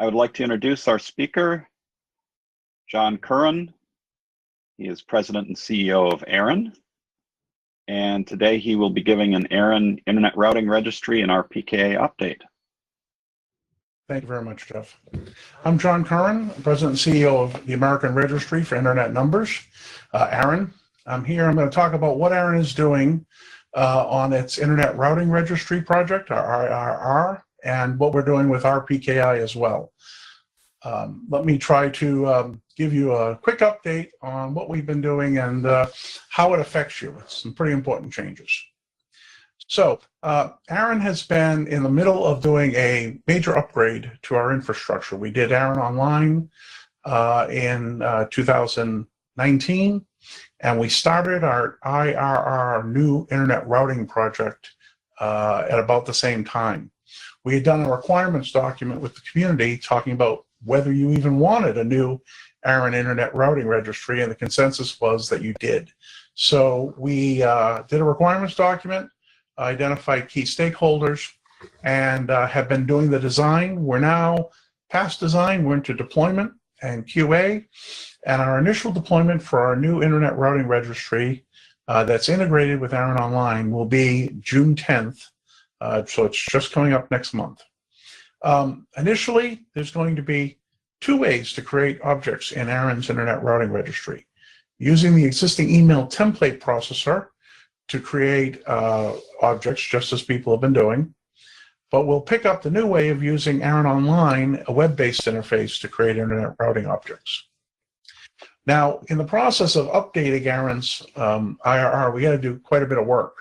would like to introduce our speaker, John Curran. He is President and CEO of ARIN. And today he will be giving an ARIN Internet Routing Registry and RPKA update. Thank you very much, Jeff. I'm John Curran, President and CEO of the American Registry for Internet Numbers, ARIN. I'm going to talk about what ARIN is doing on its Internet Routing Registry project, our IRR, and what we're doing with RPKI as well. Let me try to give you a quick update on what we've been doing and how it affects you. It's some pretty important changes. So ARIN has been in the middle of doing a major upgrade to our infrastructure. We did ARIN Online in 2019, and we started our IRR new Internet Routing project at about the same time. We had done a requirements document with the community talking about whether you even wanted a new ARIN Internet Routing Registry, and the consensus was that you did. So we did a requirements document, identified key stakeholders, and have been doing the design. We're now past design, we're into deployment and QA, and our initial deployment for our new Internet Routing Registry that's integrated with ARIN Online will be June 10th, so it's just coming up next month. Initially, there's going to be two ways to create objects in ARIN's Internet Routing Registry. Using the existing email template processor to create objects, just as people have been doing, but we'll pick up the new way of using ARIN Online, a web-based interface to create Internet routing objects. Now, in the process of updating ARIN's IRR, we got to do quite a bit of work.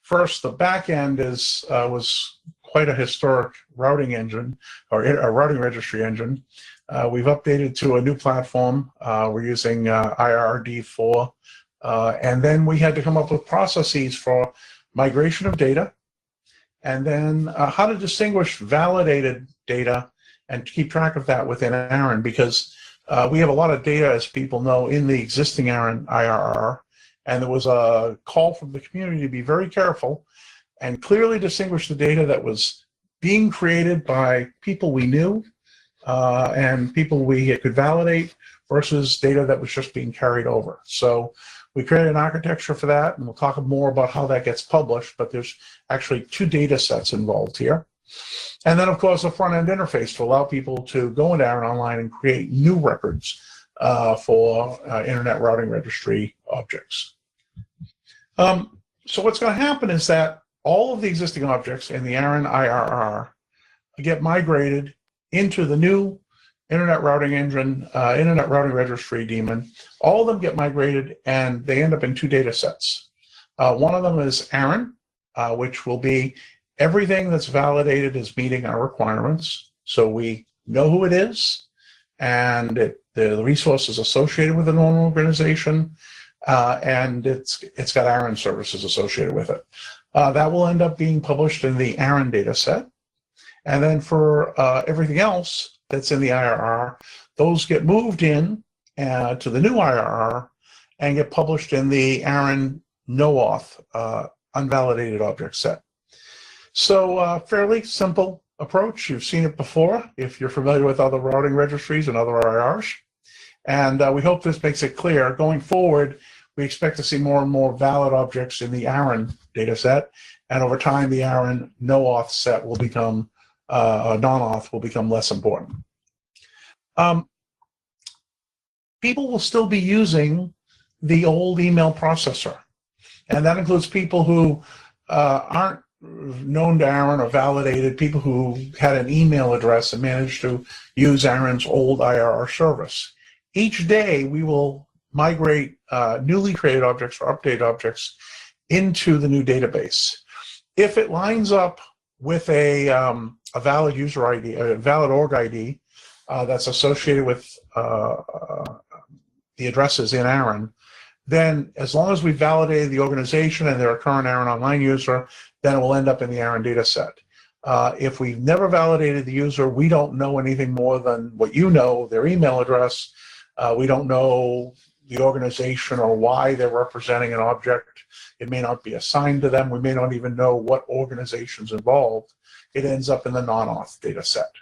First, the back end was quite a historic routing engine, or a routing registry engine. We've updated to a new platform. We're using IRRD4. And then we had to come up with processes for migration of data, and then how to distinguish validated data and keep track of that within ARIN, because we have a lot of data, as people know, in the existing ARIN IRR, and there was a call from the community to be very careful and clearly distinguish the data that was being created by people we knew and people we could validate versus data that was just being carried over. So we created an architecture for that, and we'll talk more about how that gets published, but there's actually two data sets involved here. And then, of course, a front-end interface to allow people to go into ARIN Online and create new records for Internet Routing Registry objects. So what's going to happen is that all of the existing objects in the ARIN IRR get migrated into the new Internet Routing Engine, Internet Routing Registry daemon. All of them get migrated, and they end up in two data sets. One of them is ARIN, which will be everything that's validated as meeting our requirements. So we know who it is, and the resources associated with an organization, and it's got ARIN services associated with it. That will end up being published in the ARIN data set. And then for everything else that's in the IRR, those get moved in to the new IRR and get published in the ARIN no-auth unvalidated object set. So fairly simple approach. You've seen it before if you're familiar with other routing registries and other IRRs. And we hope this makes it clear. Going forward, we expect to see more and more valid objects in the ARIN data set. And over time, the ARIN no-auth set will become non-auth will become less important. People will still be using the old email processor, and that includes people who aren't known to ARIN or validated, people who had an email address and managed to use ARIN's old IRR service. Each day, we will migrate newly created objects or update objects into the new database. If it lines up with a valid user ID, a valid org ID that's associated with the addresses in ARIN, then as long as we validated the organization and they're a current ARIN Online user, then it will end up in the ARIN data set. If we've never validated the user, we don't know anything more than what you know, their email address. We don't know the organization or why they're representing an object. It may not be assigned to them. We may not even know what organization's involved. It ends up in the non-auth data set.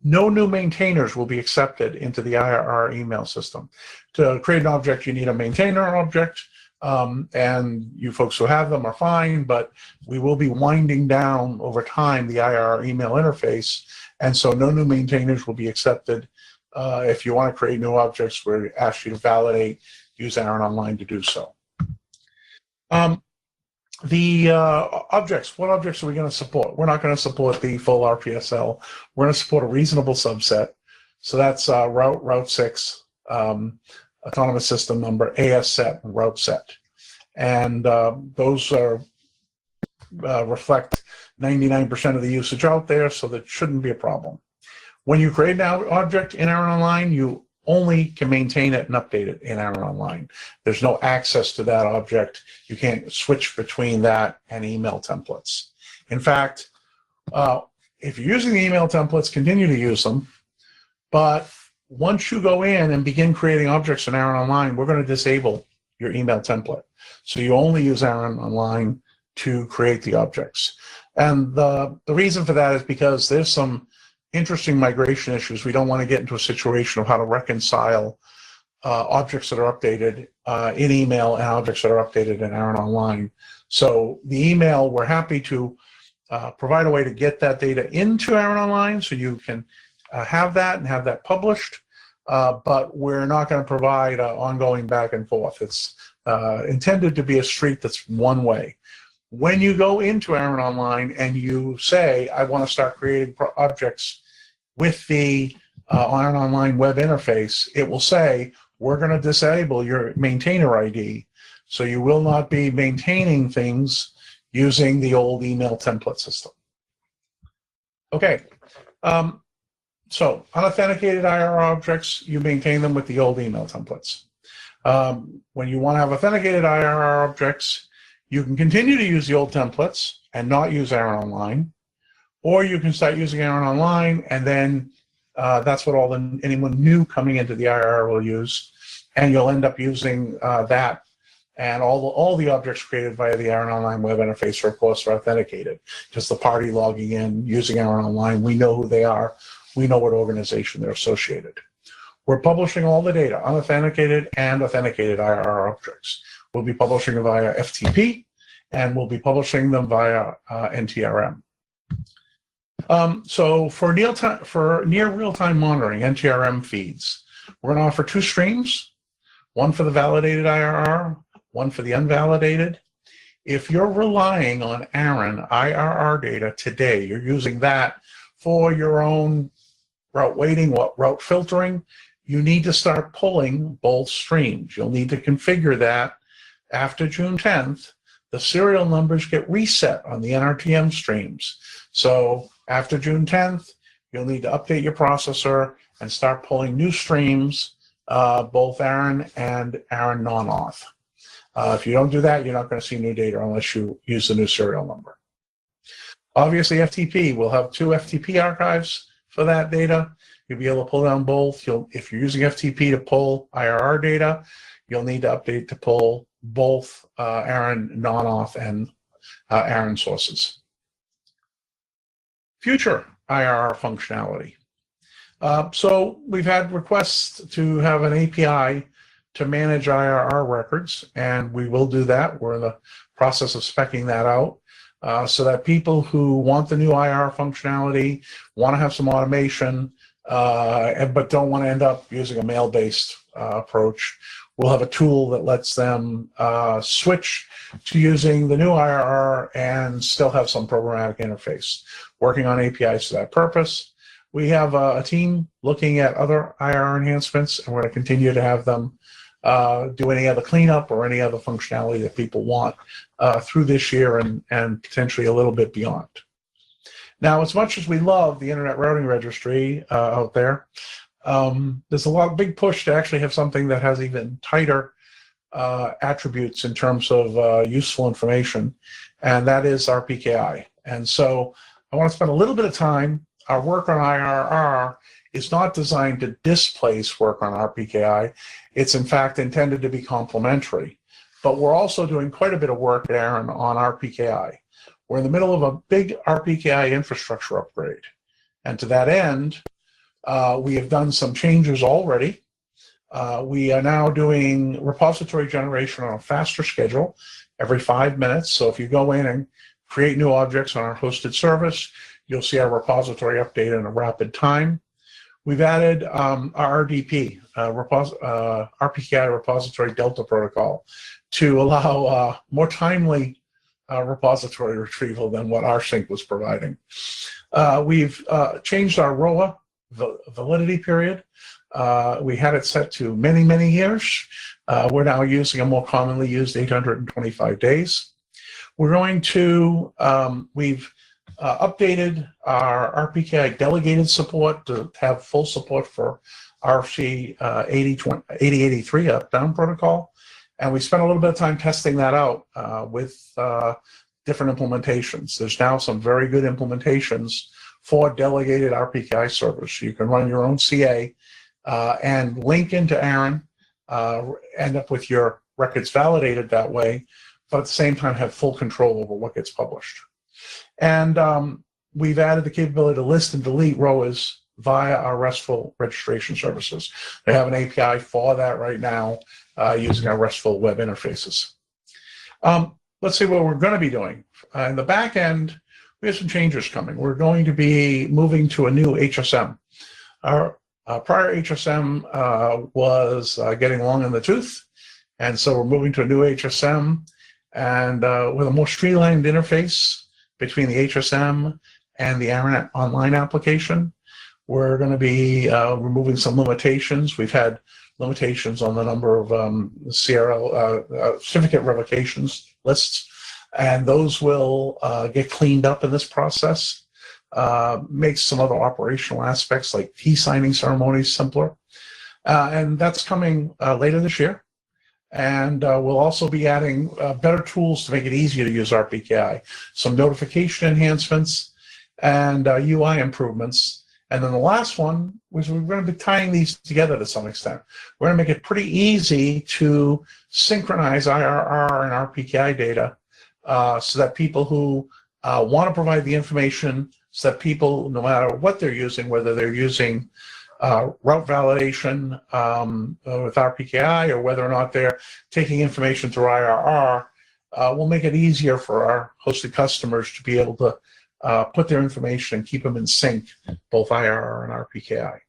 No new maintainers will be accepted into the IRR email system. To create an object, you need a maintainer object, and you folks who have them are fine, but we will be winding down over time the IRR email interface, and so no new maintainers will be accepted. If you want to create new objects, we ask you to validate, use ARIN Online to do so. The objects, what objects are we going to support? We're not going to support the full RPSL. We're going to support a reasonable subset. So that's route 6, autonomous system number, AS set, and route set. And those are reflect 99% of the usage out there, so that shouldn't be a problem. When you create an object in ARIN Online, you only can maintain it and update it in ARIN Online. There's no access to that object. You can't switch between that and email templates. In fact, if you're using the email templates, continue to use them. But once you go in and begin creating objects in ARIN Online, we're going to disable your email template. So you only use ARIN Online to create the objects. And the reason for that is because there's some interesting migration issues. We don't want to get into a situation of how to reconcile objects that are updated in email and objects that are updated in ARIN Online. So the email, we're happy to provide a way to get that data into ARIN Online so you can have that and have that published, but we're not going to provide ongoing back and forth. It's intended to be a street that's one way. When you go into ARIN Online and you say, I want to start creating objects with the ARIN Online web interface, it will say, we're going to disable your maintainer ID, so you will not be maintaining things using the old email template system. Okay, so unauthenticated IR objects, you maintain them with the old email templates. When you want to have authenticated IR objects, you can continue to use the old templates and not use ARIN Online, or you can start using ARIN Online, and then that's what anyone new coming into the IR will use, and you'll end up using that. And all the objects created via the ARIN Online web interface are, of course, authenticated. Just the party logging in, using ARIN Online, we know who they are, we know what organization they're associated. We're publishing all the data, unauthenticated and authenticated IR objects. We'll be publishing them via FTP, and we'll be publishing them via NTRM. So for near real-time monitoring, NTRM feeds, we're going to offer 2 streams, one for the validated IRR, one for the unvalidated. If you're relying on ARIN IRR data today, you're using that for your own route weighting, route filtering, you need to start pulling both streams. You'll need to configure that after June 10th. The serial numbers get reset on the NRTM streams. So after June 10th, you'll need to update your processor and start pulling new streams, both ARIN and ARIN non-auth. If you don't do that, you're not going to see new data unless you use the new serial number. Obviously, FTP, we'll have 2 FTP archives for that data. You'll be able to pull down both. If you're using FTP to pull IRR data, you'll need to update to pull both ARIN non-auth and ARIN sources. Future IRR functionality. So we've had requests to have an API to manage IRR records, and we will do that. We're in the process of speccing that out so that people who want the new IRR functionality, want to have some automation, but don't want to end up using a mail-based approach, we'll have a tool that lets them switch to using the new IRR and still have some programmatic interface. Working on APIs for that purpose. We have a team looking at other IRR enhancements, and we're going to continue to have them do any other cleanup or any other functionality that people want through this year and potentially a little bit beyond. Now, as much as we love the Internet Routing Registry out there, there's a big push to actually have something that has even tighter attributes in terms of useful information, and that is RPKI. And so I want to spend a little bit of time. Our work on IRR is not designed to displace work on RPKI. It's in fact intended to be complementary. But we're also doing quite a bit of work at ARIN on RPKI. We're in the middle of a big RPKI infrastructure upgrade. And to that end, We have done some changes already. We are now doing repository generation on a faster schedule every 5 minutes. So if you go in and create new objects on our hosted service, you'll see our repository update in a rapid time. We've added our RDP, RPKI Repository Delta Protocol, to allow more timely repository retrieval than what rsync was providing. We've changed our ROA validity period. We had it set to many, many years. We're now using a more commonly used 825 days. We're going to, we've updated our RPKI delegated support to have full support for RFC 8083 up-down protocol. And we spent a little bit of time testing that out with different implementations. There's now some very good implementations for delegated RPKI servers. You can run your own CA and link into ARIN, end up with your records validated that way, but at the same time have full control over what gets published. And we've added the capability to list and delete ROAs via our RESTful registration services. They have an API for that right now using our RESTful web interfaces. Let's see what we're going to be doing. In the back end, we have some changes coming. We're going to be moving to a new HSM. Our prior HSM was getting long in the tooth, and so we're moving to a new HSM and with a more streamlined interface between the HSM and the ARIN online application. We're going to be removing some limitations. We've had limitations on the number of CRL certificate revocations lists, and those will get cleaned up in this process. Makes some other operational aspects like key signing ceremonies simpler. And that's coming later this year. And we'll also be adding better tools to make it easier to use RPKI, some notification enhancements and UI improvements. And then the last one was we're going to be tying these together to some extent. We're going to make it pretty easy to synchronize IRR and RPKI data so that people who want to provide the information, so that people, no matter what they're using, whether they're using route validation with RPKI or whether or not they're taking information through IRR, will make it easier for our hosted customers to be able to put their information and keep them in sync, both IRR and RPKI.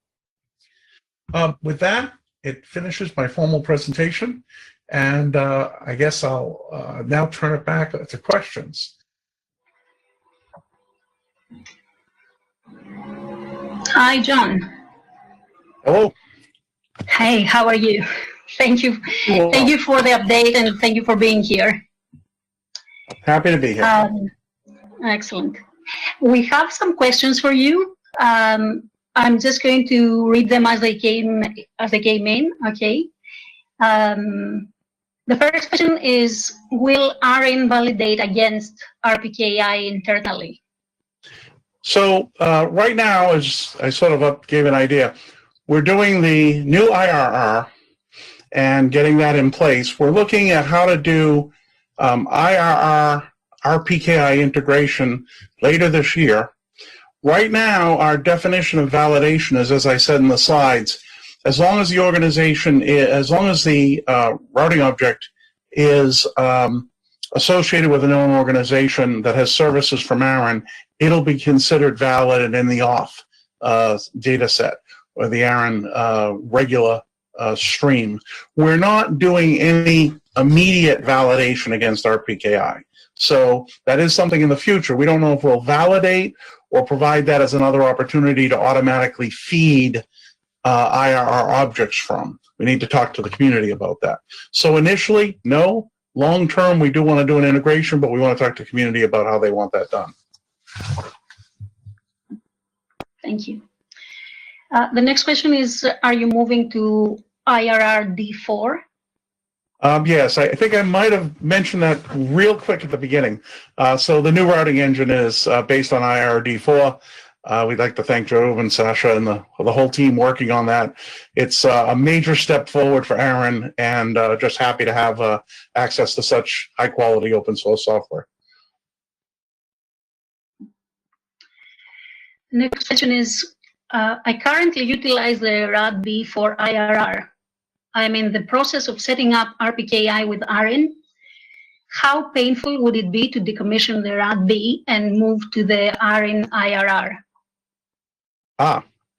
With that, it finishes my formal presentation, and I guess I'll now turn it back to questions. Hi, John. Hello. Hey, how are you? Thank you. Hello. Thank you for the update, and thank you for being here. Happy to be here. Excellent. We have some questions for you. I'm just going to read them as they came in. Okay. The first question is: will ARIN validate against RPKI internally? So right now, as I sort of gave an idea, we're doing the new IRR and getting that in place. We're looking at how to do IRR RPKI integration later this year. Right now, our definition of validation is, as I said in the slides, as long as the organization, as long as the routing object is associated with a known organization that has services from ARIN, it'll be considered valid and in the auth data set, or the ARIN regular stream. We're not doing any immediate validation against RPKI. So that is something in the future. We don't know if we'll validate or provide that as another opportunity to automatically feed IRR objects from. We need to talk to the community about that. So initially, no. Long term, we do want to do an integration, but we want to talk to the community about how they want that done. Thank you. The next question is, are you moving to IRR D4? Yes, I think I might have mentioned that real quick at the beginning. So the new routing engine is based on IRR D4. We'd like to thank Joe and Sasha and the whole team working on that. It's a major step forward for ARIN, and just happy to have access to such high-quality open source software. Next question is, I currently utilize the RADB for IRR. I'm in the process of setting up RPKI with ARIN. How painful would it be to decommission the RADB and move to the ARIN IRR?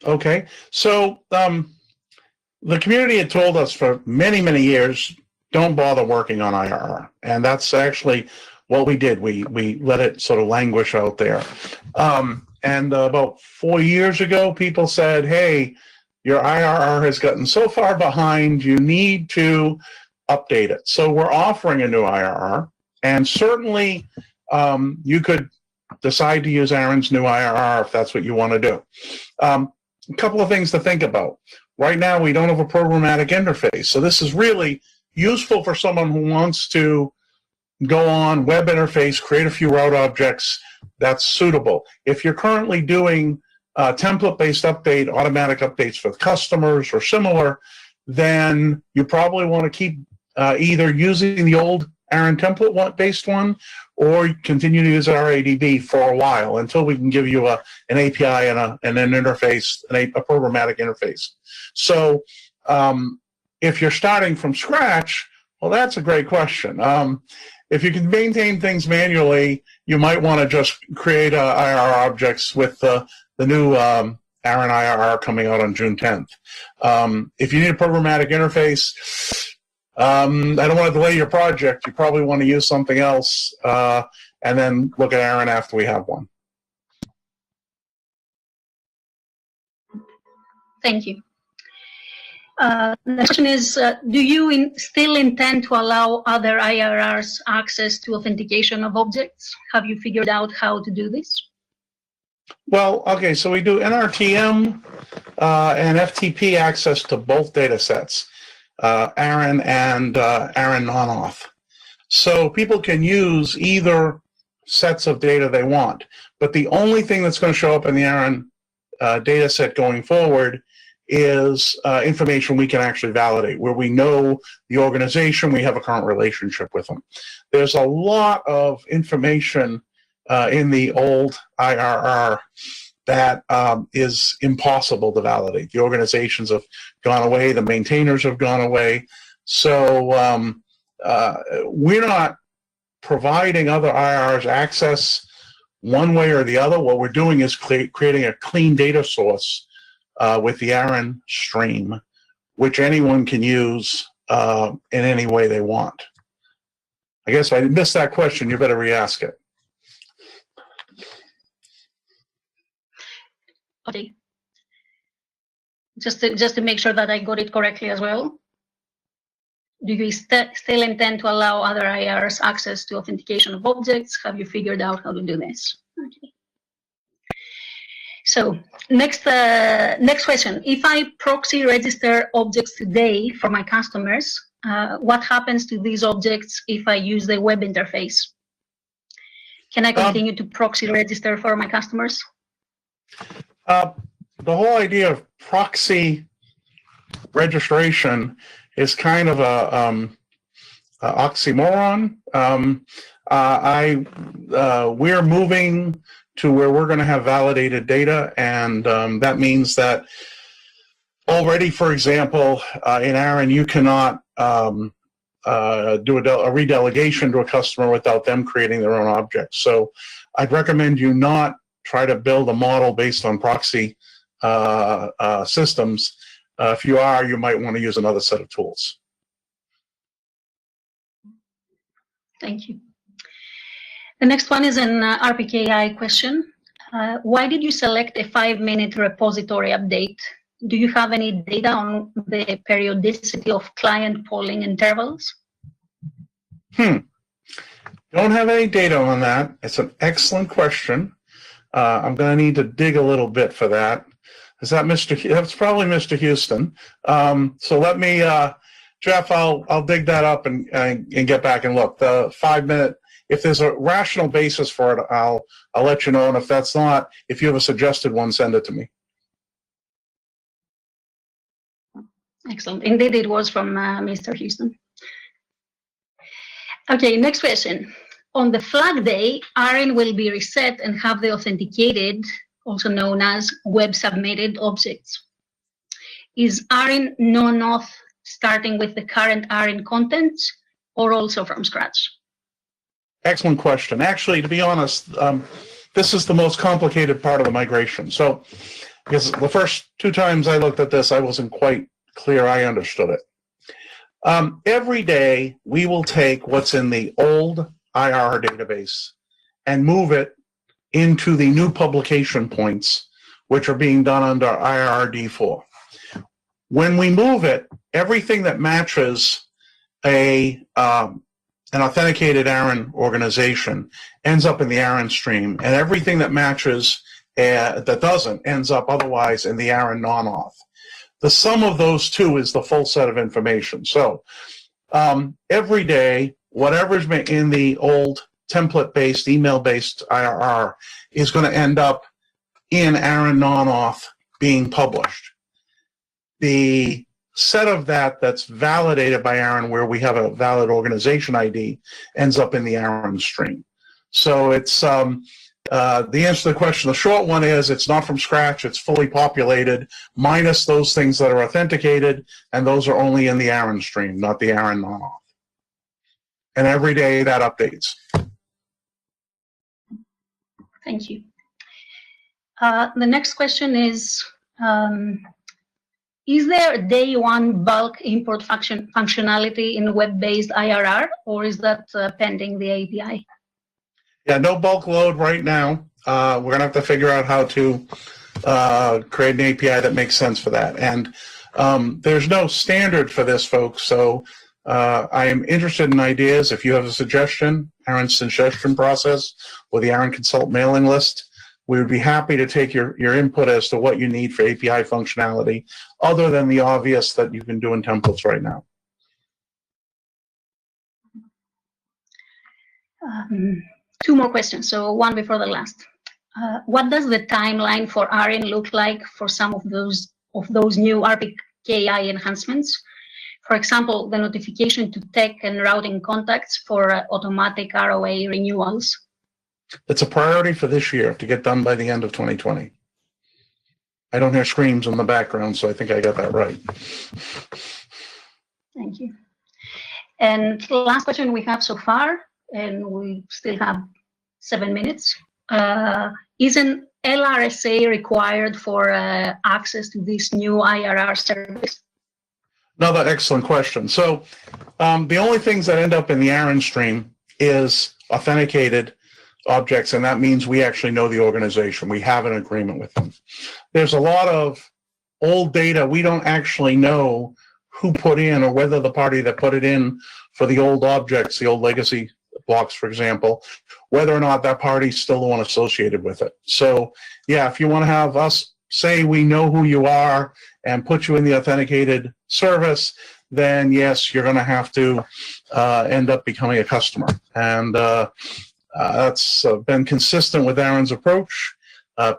Okay. So the community had told us for many, many years, don't bother working on IRR. And that's actually what we did. We let it sort of languish out there. And about 4 years ago, people said, hey, your IRR has gotten so far behind, you need to update it. So we're offering a new IRR. And certainly you could decide to use ARIN's new IRR if that's what you want to do. A couple of things to think about. Right now, we don't have a programmatic interface. So this is really useful for someone who wants to go on, web interface, create a few route objects. That's suitable. If you're currently doing template-based update, automatic updates for customers or similar, then you probably want to keep either using the old ARIN template-based one or continue to use RADB for a while until we can give you an API and an interface, a programmatic interface. So if you're starting from scratch, well, that's a great question. If you can maintain things manually, you might want to just create IRR objects with the new ARIN IRR coming out on June 10th. If you need a programmatic interface, I don't want to delay your project. You probably want to use something else and then look at ARIN after we have one. Thank you. The question is, do you still intend to allow other IRRs access to authentication of objects? Have you figured out how to do this? Well, okay, so we do NRTM and FTP access to both data sets, ARIN and ARIN non-auth. So people can use either sets of data they want, but the only thing that's going to show up in the ARIN data set going forward is information we can actually validate, where we know the organization, we have a current relationship with them. There's a lot of information in the old IRR that is impossible to validate. The organizations have gone away, the maintainers have gone away. So we're not providing other IRRs access one way or the other. What we're doing is creating a clean data source with the ARIN stream, which anyone can use in any way they want. I guess I missed that question. You better re-ask it. Okay. Just to make sure that I got it correctly as well. Do you still intend to allow other IRs access to authentication of objects? Have you figured out how to do this? Okay. So next question. If I proxy register objects today for my customers, what happens to these objects if I use the web interface? Can I continue to proxy register for my customers? The whole idea of proxy registration is kind of a oxymoron. We're moving to where we're going to have validated data, and that means that already, for example, in ARIN, you cannot do a redelegation to a customer without them creating their own objects. So I'd recommend you not try to build a model based on proxy systems. If you are, you might want to use another set of tools. Thank you. The next one is an RPKI question. Why did you select a 5-minute repository update? Do you have any data on the periodicity of client polling intervals? Don't have any data on that. It's an excellent question. I'm going to need to dig a little bit for that. Is that Mr. That's probably Mr. Houston. So let me, Jeff, I'll dig that up and get back and look. The 5-minute, if there's a rational basis for it, I'll let you know. And if that's not, if you have a suggested one, send it to me. Excellent. Indeed, it was from Mr. Houston. Okay, next question. On the flag day, ARIN will be reset and have the authenticated also known as web submitted objects. Is ARIN non-auth starting with the current ARIN contents or also from scratch? Excellent question. Actually, to be honest, this is the most complicated part of the migration. So, because the first 2 times I looked at this, I wasn't quite clear I understood it. Every day, we will take what's in the old IR database and move it into the new publication points, which are being done under IRD4. When we move it, everything that matches an authenticated ARIN organization ends up in the ARIN stream, and everything that matches that doesn't ends up otherwise in the ARIN non-auth. The sum of those two is the full set of information. So every day, whatever's been in the old template-based, email-based IRR is going to end up in ARIN non-auth being published. The set of that's validated by ARIN, where we have a valid organization ID, ends up in the ARIN stream. So it's the answer to the question, the short one is it's not from scratch, it's fully populated, minus those things that are authenticated, and those are only in the ARIN stream, not the ARIN non-auth. And every day that updates. Thank you. The next question is there day one bulk import functionality in web-based IRR, or is that pending the API? Yeah, no bulk load right now. We're going to have to figure out how to create an API that makes sense for that. And there's no standard for this, folks. So I am interested in ideas. If you have a suggestion, ARIN's suggestion process or the ARIN Consult mailing list, we would be happy to take your input as to what you need for API functionality, other than the obvious that you can do in templates right now. 2 more questions, so one before the last. What does the timeline for ARIN look like for some of those new RPKI enhancements? For example, the notification to tech and routing contacts for automatic ROA renewals. It's a priority for this year to get done by the end of 2020. I don't hear screams in the background, so I think I got that right. Thank you. And the last question we have so far, and we still have 7 minutes. Is an LRSA required for access to this new IRR service? Another excellent question. So the only things that end up in the ARIN stream is authenticated objects, and that means we actually know the organization. We have an agreement with them. There's a lot of old data we don't actually know who put in, or whether the party that put it in for the old objects, the old legacy blocks, for example, whether or not that party's still the one associated with it. So yeah, if you want to have us say we know who you are and put you in the authenticated service, then yes, you're going to have to end up becoming a customer. And that's been consistent with ARIN's approach.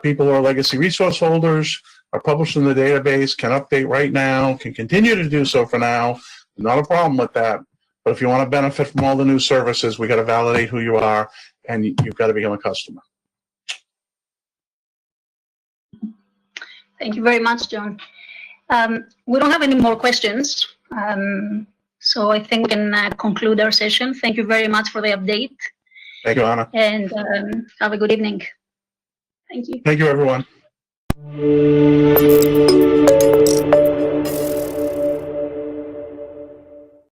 People who are legacy resource holders are published in the database, can update right now, can continue to do so for now. Not a problem with that. But if you want to benefit from all the new services, we got to validate who you are, and you've got to become a customer. Thank you very much, John. We don't have any more questions, so I think we can conclude our session. Thank you very much for the update. Thank you, Anna. And have a good evening. Thank you. Thank you, everyone.